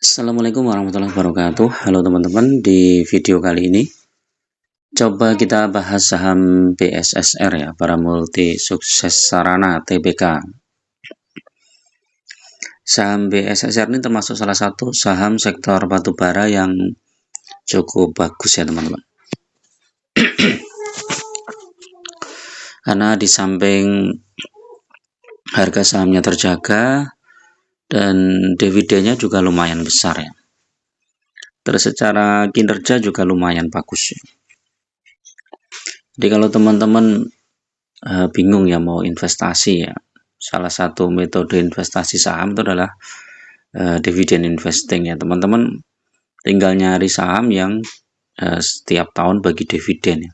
Assalamualaikum warahmatullahi wabarakatuh. Halo teman-teman, di video kali ini coba kita bahas saham BSSR ya, Bara Multi Sukses Sarana Tbk. Saham BSSR ini termasuk salah satu saham sektor batubara yang cukup bagus ya teman-teman. Karena di samping harga sahamnya terjaga dan dividennya juga lumayan besar ya. Terus secara kinerja juga lumayan bagus ya. Jadi kalau teman-teman bingung ya mau investasi ya, salah satu metode investasi saham itu adalah dividend investing ya teman-teman. Tinggal nyari saham yang setiap tahun bagi dividen ya.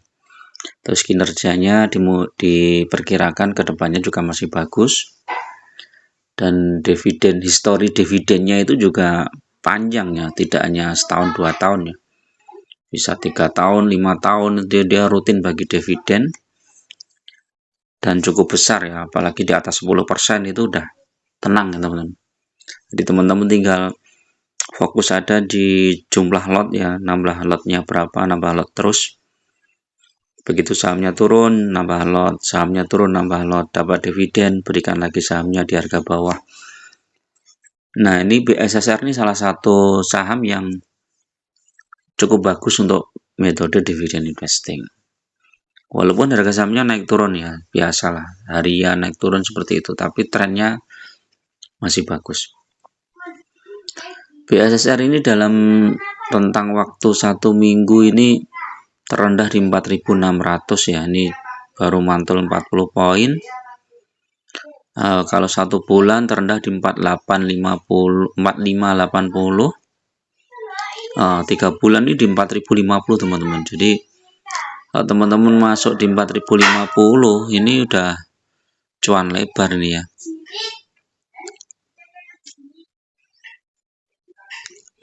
Terus kinerjanya diperkirakan kedepannya juga masih bagus, dan dividen, histori dividennya itu juga panjang ya, tidak hanya setahun 2 tahun ya, bisa 3 tahun 5 tahun dia rutin bagi dividen dan cukup besar ya, apalagi di atas 10% itu udah tenang ya teman-teman. Jadi teman-teman tinggal fokus ada di jumlah lot ya, nambah lotnya berapa, nambah lot terus. Begitu sahamnya turun, nambah lot, sahamnya turun, nambah lot, dapat dividen, berikan lagi sahamnya di harga bawah. Nah, ini BSSR ini salah satu saham yang cukup bagus untuk metode dividend investing. Walaupun harga sahamnya naik turun ya, biasalah, harian naik turun seperti itu, tapi trennya masih bagus. BSSR ini dalam rentang waktu 1 minggu ini terendah di 4.600 ya, ini baru mantul 40 poin. Kalau 1 bulan terendah di 4580, 3 bulan ini di 4050 teman-teman. Jadi kalau teman-teman masuk di 4050 ini udah cuan lebar nih ya.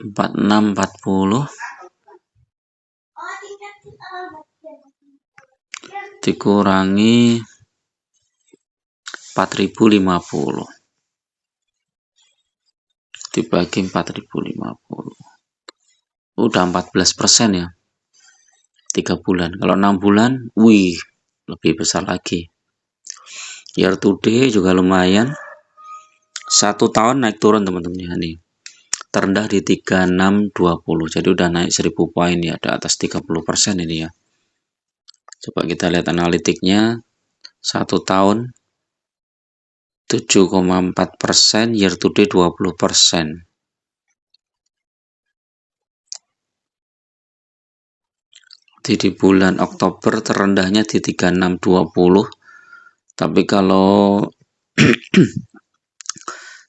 4640 dikurangi 4050 dibagi 4050 udah 14% ya, 3 bulan. Kalau 6 bulan wih lebih besar lagi. Year to date juga lumayan, 1 tahun naik turun teman-teman ya, nih terendah di 3620, jadi udah naik 1000 poin ya, ada atas 30% ini ya. Coba kita lihat analitiknya, 1 tahun 7,4%, year to date 20%. Di bulan Oktober terendahnya di 3620, tapi kalau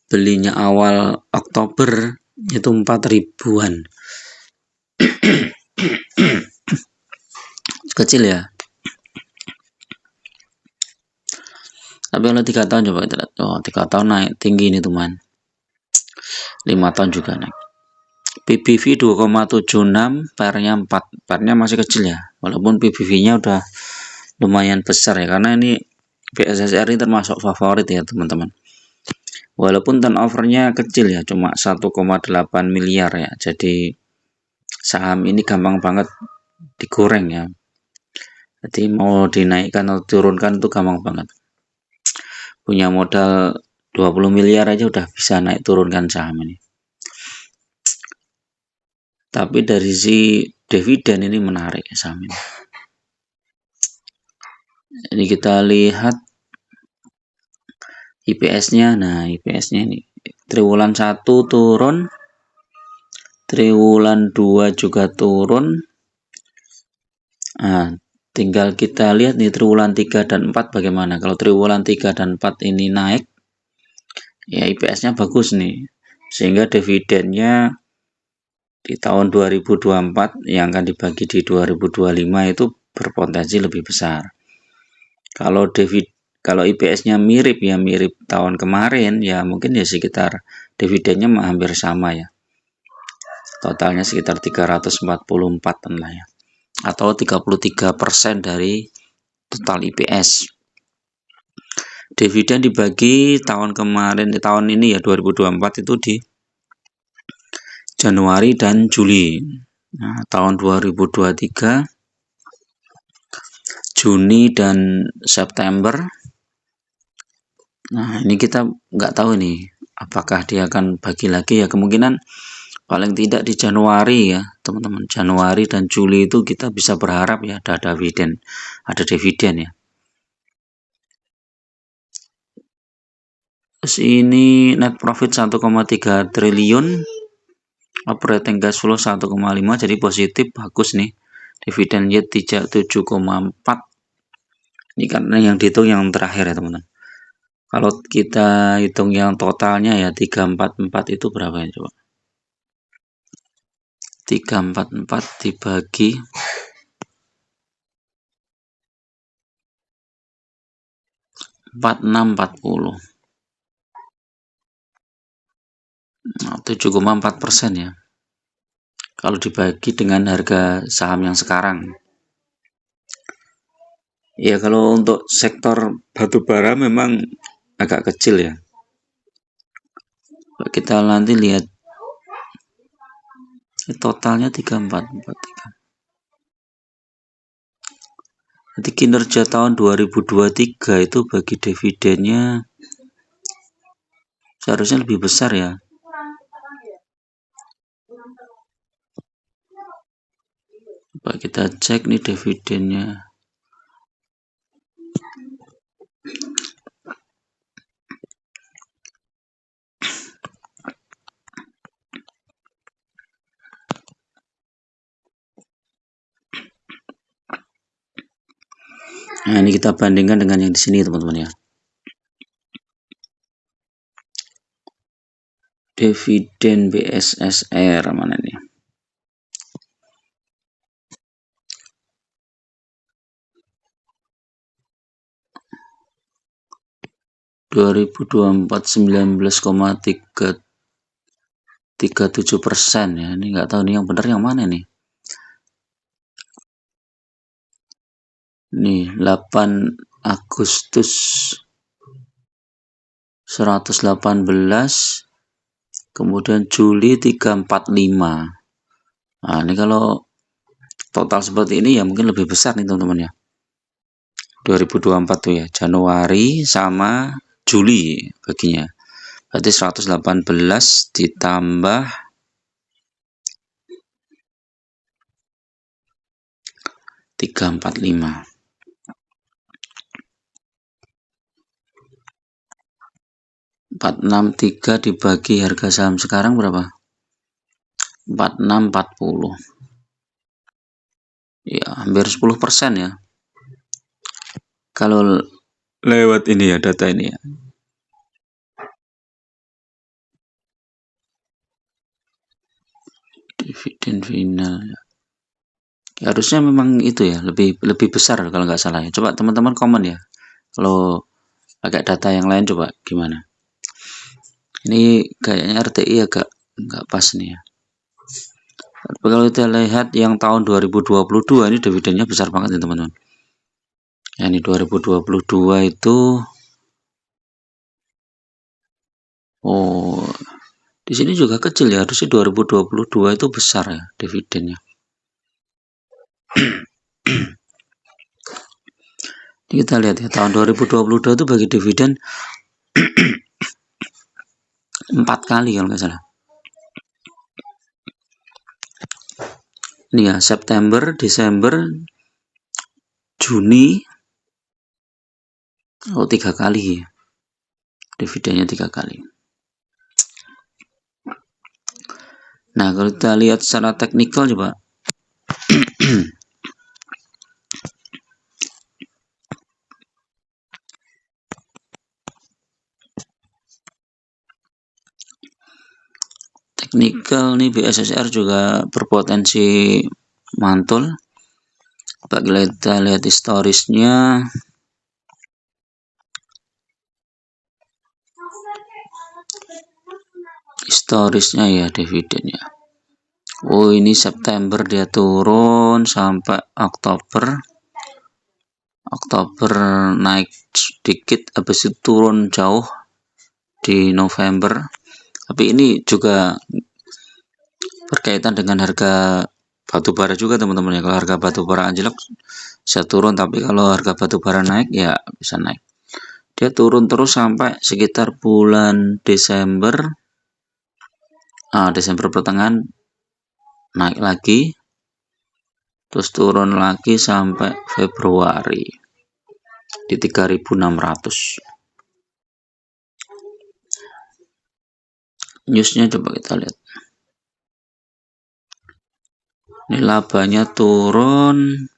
belinya awal Oktober itu 4.000-an. Kecil ya. Tapi kalau 3 tahun coba kita lihat. 3 tahun naik tinggi ini teman. 5 tahun juga naik. PBV 2,76, PR-nya 4. PR-nya masih kecil ya. Walaupun PBV-nya udah lumayan besar ya, karena ini BSSR ini termasuk favorit ya teman-teman. Walaupun turnover-nya kecil ya, cuma 1,8 miliar ya. Jadi saham ini gampang banget digoreng ya. Jadi mau dinaikkan atau turunkan itu gampang banget. Punya modal 20 miliar aja udah bisa naik turunkan saham ini. Tapi dari si dividen ini menarik ya saham ini. Ini kita lihat IPS-nya. Nah, IPS-nya ini triwulan 1 turun, triwulan 2 juga turun. Nah, tinggal kita lihat nih triwulan 3 dan 4 bagaimana. Kalau triwulan 3 dan 4 ini naik, ya IPS-nya bagus nih. Sehingga dividennya di tahun 2024 yang akan dibagi di 2025 itu berpotensi lebih besar. Kalau IPS-nya mirip ya, mirip tahun kemarin ya, mungkin ya sekitar dividennya hampir sama ya. Totalnya sekitar 344 lah ya. Atau 33% dari total IPS. Dividen dibagi tahun kemarin, tahun ini ya 2024 itu Januari dan Juli. Nah, tahun 2023 Juni dan September. Nah, ini kita nggak tahu nih apakah dia akan bagi lagi ya, kemungkinan paling tidak di Januari ya teman-teman. Januari dan Juli itu kita bisa berharap ya ada dividen ya. Terus ini net profit 1,3 triliun, operating cash flow 1,5, jadi positif, bagus nih. Dividen yield 7,4. Ini karena yang dihitung yang terakhir ya teman-teman. Kalau kita hitung yang totalnya ya 344 itu berapa ya coba? 344 dibagi 4640. Nah, 7,4% ya. Kalau dibagi dengan harga saham yang sekarang. Ya kalau untuk sektor batubara memang agak kecil ya. Kita nanti lihat totalnya 3443. Nanti kinerja tahun 2023 itu bagi dividennya seharusnya lebih besar ya. Coba kita cek nih dividennya. Nah, ini kita bandingkan dengan yang di sini teman-teman ya. Dividen BSSR mana nih? ...2024 19,37% ya. Ini nggak tahu nih yang benar yang mana nih. Nih 8 Agustus 118, kemudian Juli 345. Nah, ini kalau total seperti ini ya mungkin lebih besar nih teman-teman ya. 2024 tuh ya, Januari sama Juli baginya. Berarti 118 ditambah 345. 463 dibagi harga saham sekarang berapa? 4640. Ya, hampir 10% ya. Kalau lewat ini ya data ini ya. Dividen final ya. Harusnya memang itu ya, lebih besar kalau nggak salah ya. Coba teman-teman komen ya. Kalau pakai data yang lain coba gimana? Ini kayaknya RTI agak nggak pas nih ya. Tapi kalau kita lihat yang tahun 2022 ini dividennya besar banget ya teman-teman. Ya, ini 2022 itu di sini juga kecil ya, harusnya 2022 itu besar ya dividennya. Ini kita lihat ya, tahun 2022 itu bagi dividen 4 kali kalau nggak salah. Ini ya, September, Desember, Juni, 3 kali ya. Dividennya 3 kali. Nah, kalau kita lihat secara teknikal coba. Teknikal nih BSSR juga berpotensi mantul. Bagi kita lihat historisnya. Historisnya ya dividennya. Oh, ini September dia turun sampai Oktober. Oktober naik sedikit, habis itu turun jauh di November. Tapi ini juga berkaitan dengan harga batu bara juga teman-teman ya. Kalau harga batu bara anjlok bisa turun, tapi kalau harga batu bara naik ya bisa naik. Dia turun terus sampai sekitar bulan Desember, Desember pertengahan naik lagi, terus turun lagi sampai Februari di 3.600. Newsnya coba kita lihat. Ini labanya turun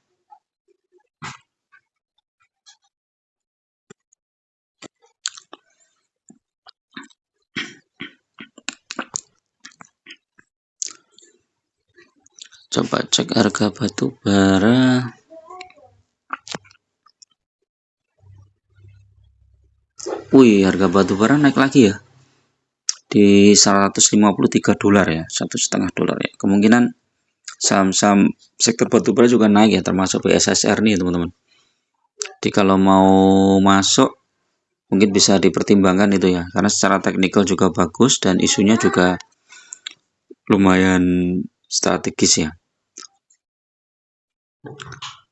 coba cek harga batu bara. Wih, harga batu bara naik lagi ya di $153 ya, $1,5 ya. Kemungkinan saham-saham sektor batu bara juga naik ya, termasuk BSSR nih teman-teman. Jadi kalau mau masuk mungkin bisa dipertimbangkan itu ya, karena secara teknikal juga bagus dan isunya juga lumayan strategis ya.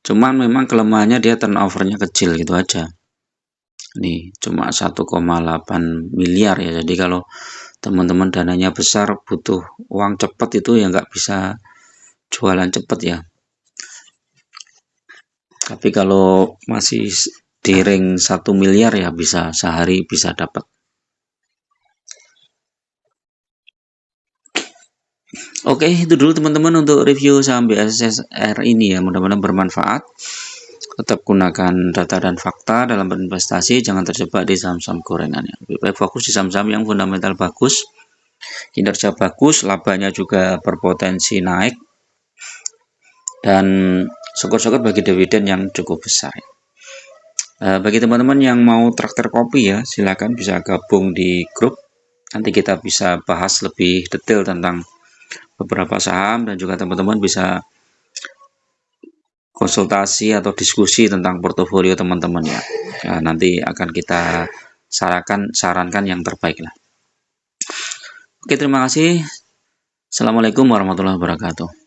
Cuman memang kelemahannya dia turnovernya kecil gitu aja. Nih cuma 1,8 miliar ya. Jadi kalau teman-teman dananya besar, butuh uang cepat itu ya nggak bisa jualan cepat ya. Tapi kalau masih di ring 1 miliar ya bisa sehari bisa dapat. Oke, itu dulu teman-teman untuk review saham BSSR ini ya. Mudah-mudahan bermanfaat. Tetap gunakan data dan fakta dalam berinvestasi, jangan terjebak di saham-saham gorengan ya. Lebih baik fokus di saham-saham yang fundamental bagus, kinerja bagus, labanya juga berpotensi naik, dan syukur-syukur bagi dividen yang cukup besar. Bagi teman-teman yang mau traktir kopi ya, silakan bisa gabung di grup. Nanti kita bisa bahas lebih detail tentang beberapa saham, dan juga teman-teman bisa konsultasi atau diskusi tentang portofolio teman-teman ya. Nanti akan kita sarankan yang terbaik lah. Oke, terima kasih. Assalamualaikum warahmatullahi wabarakatuh.